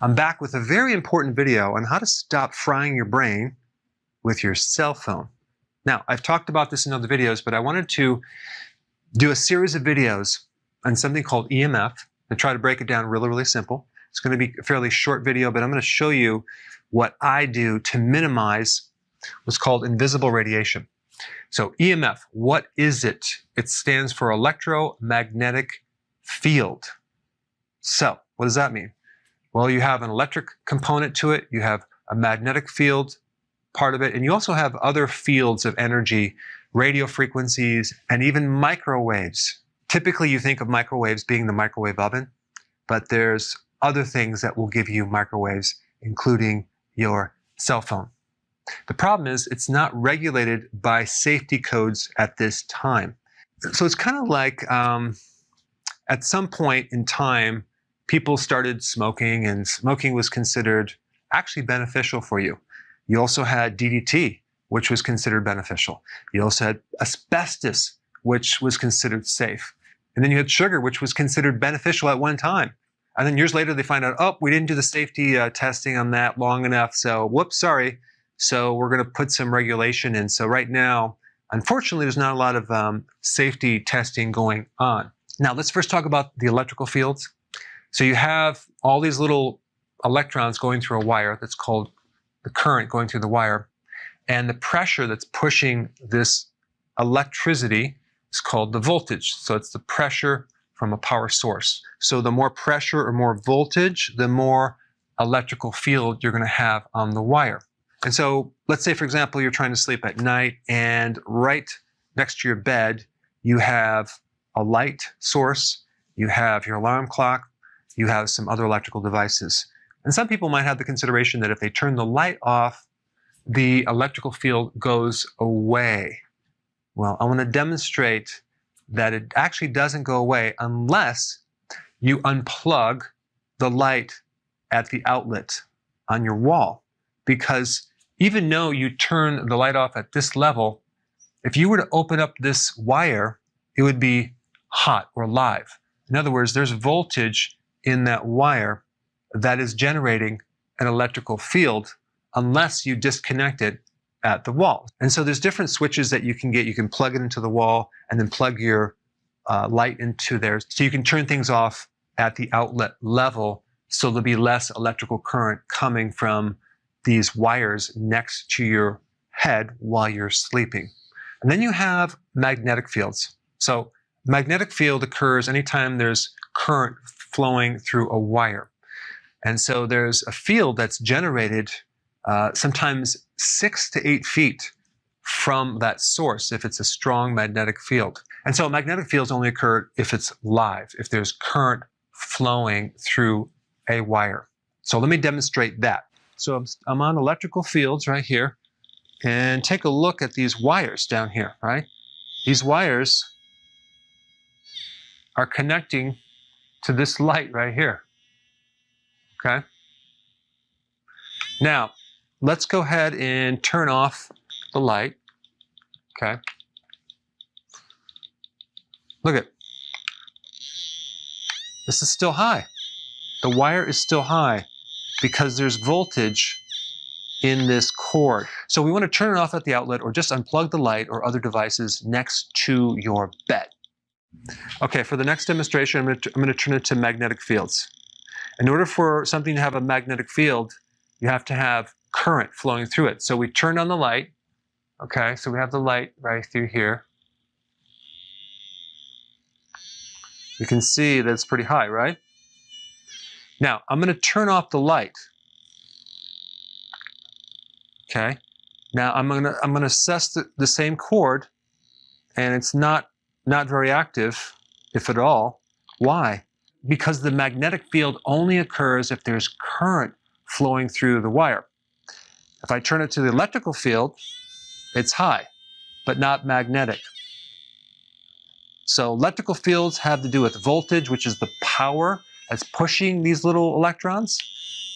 I'm back with a very important video on how to stop frying your brain with your cell phone. Now, I've talked about this in other videos, but I wanted to do a series of videos on something called EMF and try to break it down really, really simple. It's going to be a fairly short video, but I'm going to show you what I do to minimize what's called invisible radiation. So EMF, what is it? It stands for electromagnetic field. So what does that mean? Well, you have an electric component to it, you have a magnetic field part of it, and you also have other fields of energy, radio frequencies, and even microwaves. Typically, you think of microwaves being the microwave oven, but there's other things that will give you microwaves, including your cell phone. The problem is it's not regulated by safety codes at this time. So it's kind of like at some point in time, people started smoking, and smoking was considered actually beneficial for you. You also had DDT, which was considered beneficial. You also had asbestos, which was considered safe. And then you had sugar, which was considered beneficial at one time. And then years later, they find out, oh, we didn't do the safety testing on that long enough, so whoops, sorry. So we're going to put some regulation in. So right now, unfortunately, there's not a lot of safety testing going on. Now, let's first talk about the electrical fields. So you have all these little electrons going through a wire that's called the current going through the wire. And the pressure that's pushing this electricity is called the voltage. So it's the pressure from a power source. So the more pressure or more voltage, the more electrical field you're going to have on the wire. And so let's say, for example, you're trying to sleep at night, and right next to your bed, you have a light source, you have your alarm clock, you have some other electrical devices. And some people might have the consideration that if they turn the light off, the electrical field goes away. Well, I want to demonstrate that it actually doesn't go away unless you unplug the light at the outlet on your wall. Because even though you turn the light off at this level, if you were to open up this wire, it would be hot or live. In other words, there's voltage in that wire that is generating an electrical field unless you disconnect it at the wall. And so there's different switches that you can get. You can plug it into the wall and then plug your light into there. So you can turn things off at the outlet level so there'll be less electrical current coming from these wires next to your head while you're sleeping. And then you have magnetic fields. So magnetic field occurs anytime there's current flowing through a wire. And so there's a field that's generated sometimes 6 to 8 feet from that source if it's a strong magnetic field. And so magnetic fields only occur if it's live, if there's current flowing through a wire. So let me demonstrate that. So I'm on electrical fields right here, and take a look at these wires down here, right? These wires are connecting to this light right here, okay? Now, let's go ahead and turn off the light, okay? Look at, this is still high. The wire is still high because there's voltage in this cord. So we want to turn it off at the outlet or just unplug the light or other devices next to your bed. Okay, for the next demonstration, I'm going to turn it to magnetic fields. In order for something to have a magnetic field, you have to have current flowing through it. So we turn on the light. Okay, so we have the light right through here. You can see that it's pretty high, right? Now, I'm going to turn off the light. Okay. Now I'm gonna assess the same cord, and it's not very active, if at all. Why? Because the magnetic field only occurs if there's current flowing through the wire. If I turn it to the electrical field, it's high, but not magnetic. So electrical fields have to do with voltage, which is the power that's pushing these little electrons.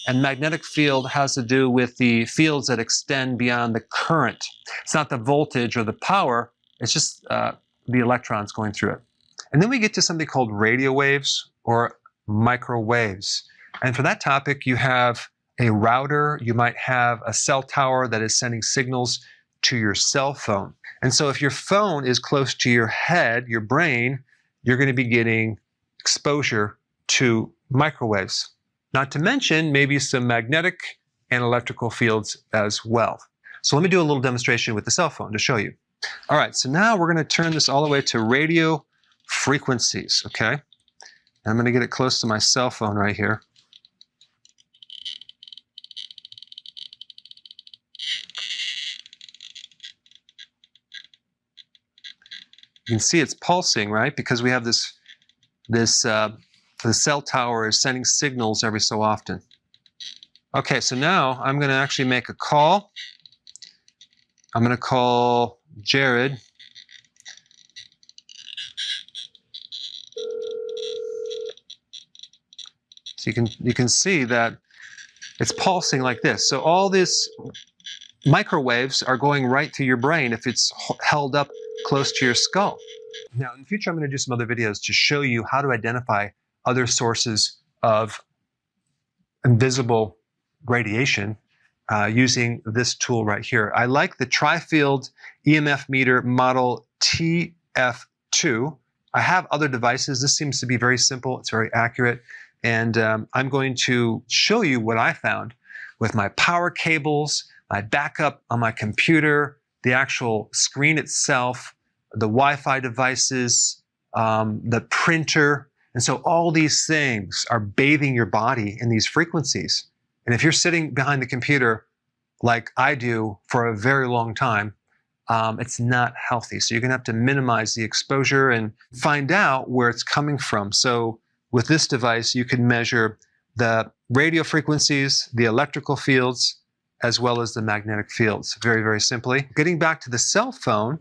And magnetic field has to do with the fields that extend beyond the current. It's not the voltage or the power, it's just the electrons going through it. And then we get to something called radio waves or microwaves. And for that topic, you have a router, you might have a cell tower that is sending signals to your cell phone. And so if your phone is close to your head, your brain, you're going to be getting exposure to microwaves. Not to mention maybe some magnetic and electrical fields as well. So let me do a little demonstration with the cell phone to show you. All right, so now we're going to turn this all the way to radio frequencies, okay? I'm going to get it close to my cell phone right here. You can see it's pulsing, right? Because we have the cell tower is sending signals every so often. Okay, so now I'm going to actually make a call. I'm going to call Jared. So you can see that it's pulsing like this. So all these microwaves are going right through your brain if it's held up close to your skull. Now, in the future, I'm going to do some other videos to show you how to identify other sources of invisible radiation using this tool right here. I like the tri-field EMF meter model TF2. I have other devices. This seems to be very simple. It's very accurate. And I'm going to show you what I found with my power cables, my backup on my computer, the actual screen itself, the Wi-Fi devices, the printer. And so all these things are bathing your body in these frequencies. And if you're sitting behind the computer like I do for a very long time, it's not healthy. So you're going to have to minimize the exposure and find out where it's coming from. So with this device, you can measure the radio frequencies, the electrical fields, as well as the magnetic fields, very, very simply. Getting back to the cell phone,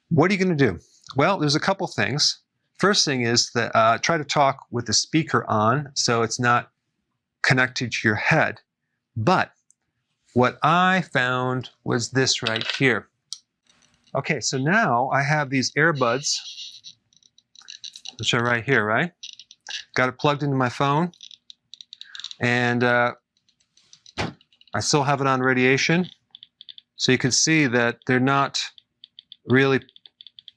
what are you going to do? Well, there's a couple things. First thing is that try to talk with the speaker on so it's not connected to your head. But what I found was this right here. Okay, so now I have these earbuds, which are right here, right? Got it plugged into my phone, and I still have it on radiation. So you can see that they're not really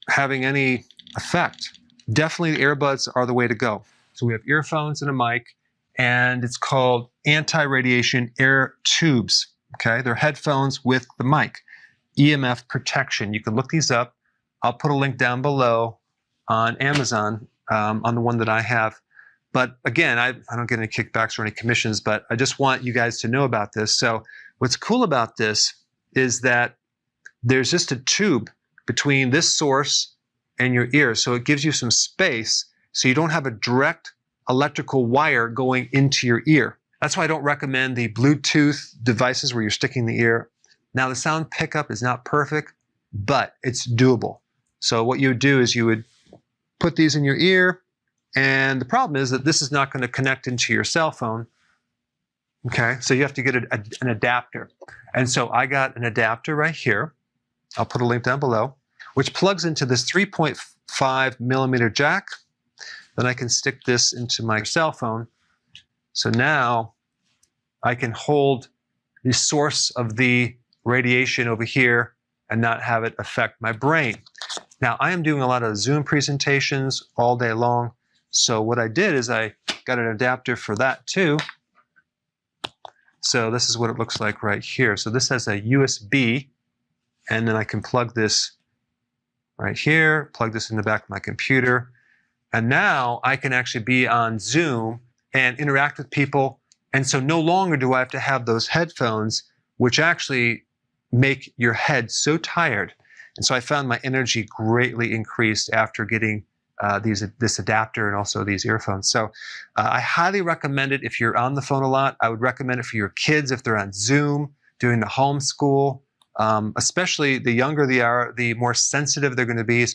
having any effect. Definitely the earbuds are the way to go. So we have earphones and a mic, and it's called anti-radiation air tubes. Okay, they're headphones with the mic. EMF protection. You can look these up. I'll put a link down below on Amazon on the one that I have. But again, I don't get any kickbacks or any commissions, but I just want you guys to know about this. So what's cool about this is that there's just a tube between this source and your ear. So it gives you some space so you don't have a direct electrical wire going into your ear. That's why I don't recommend the Bluetooth devices where you're sticking the ear. Now the sound pickup is not perfect, but it's doable. So what you would do is you would put these in your ear, and the problem is that this is not going to connect into your cell phone. Okay, so you have to get an adapter. And so I got an adapter right here. I'll put a link down below, which plugs into this 3.5 millimeter jack. Then I can stick this into my cell phone. So now I can hold the source of the radiation over here and not have it affect my brain. Now I am doing a lot of Zoom presentations all day long. So what I did is I got an adapter for that too. So this is what it looks like right here. So this has a USB, and then I can plug this right here, plug this in the back of my computer. And now I can actually be on Zoom and interact with people. And so no longer do I have to have those headphones, which actually make your head so tired. And so I found my energy greatly increased after getting this adapter and also these earphones. So I highly recommend it if you're on the phone a lot. I would recommend it for your kids if they're on Zoom, doing the homeschool. Especially the younger they are, the more sensitive they're going to be